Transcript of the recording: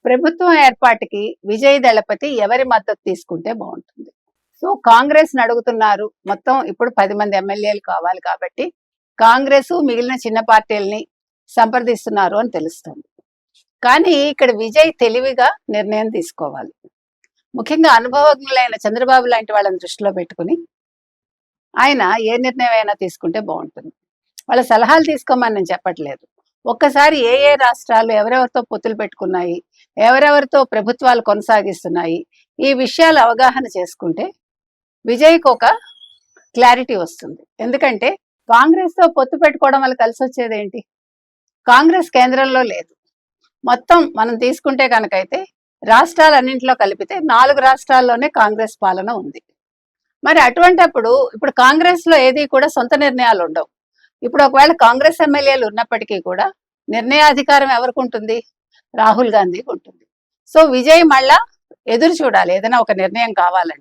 ప్రభుత్వం ఏర్పాటుకి విజయ్ దళపతి ఎవరి మద్దతు తీసుకుంటే బాగుంటుంది? సో కాంగ్రెస్ అడుగుతున్నారు, మొత్తం ఇప్పుడు 10 మంది ఎమ్మెల్యేలు కావాలి కాబట్టి కాంగ్రెస్ మిగిలిన చిన్న పార్టీలని సంప్రదిస్తున్నారు అని తెలుస్తుంది. కానీ ఇక్కడ విజయ్ తెలివిగా నిర్ణయం తీసుకోవాలి. ముఖ్యంగా అనుభవజ్ఞులైన చంద్రబాబు లాంటి వాళ్ళని దృష్టిలో పెట్టుకుని ఆయన ఏ నిర్ణయం అయినా తీసుకుంటే బాగుంటుంది. వాళ్ళ సలహాలు తీసుకోమని నేను చెప్పట్లేదు. ఒక్కసారి ఏ ఏ రాష్ట్రాలు ఎవరెవరితో పొత్తులు పెట్టుకున్నాయి, ఎవరెవరితో ప్రభుత్వాలు కొనసాగిస్తున్నాయి, ఈ విషయాలు అవగాహన చేసుకుంటే విజయ్కి ఒక క్లారిటీ వస్తుంది. ఎందుకంటే కాంగ్రెస్తో పొత్తు పెట్టుకోవడం వల్ల కలిసి వచ్చేది ఏంటి? కాంగ్రెస్ కేంద్రంలో లేదు. మొత్తం మనం తీసుకుంటే కనుకైతే రాష్ట్రాలన్నింటిలో కలిపితే 4 రాష్ట్రాల్లోనే కాంగ్రెస్ పాలన ఉంది. మరి అటువంటప్పుడు ఇప్పుడు కాంగ్రెస్లో ఏది కూడా సొంత నిర్ణయాలు ఉండవు. ఇప్పుడు ఒకవేళ కాంగ్రెస్ ఎమ్మెల్యేలు ఉన్నప్పటికీ కూడా నిర్ణయాధికారం ఎవరికి ఉంటుంది? రాహుల్ గాంధీకి ఉంటుంది. సో విజయ్ మళ్ళా ఎదురు చూడాలి ఏదైనా ఒక నిర్ణయం కావాలంటే.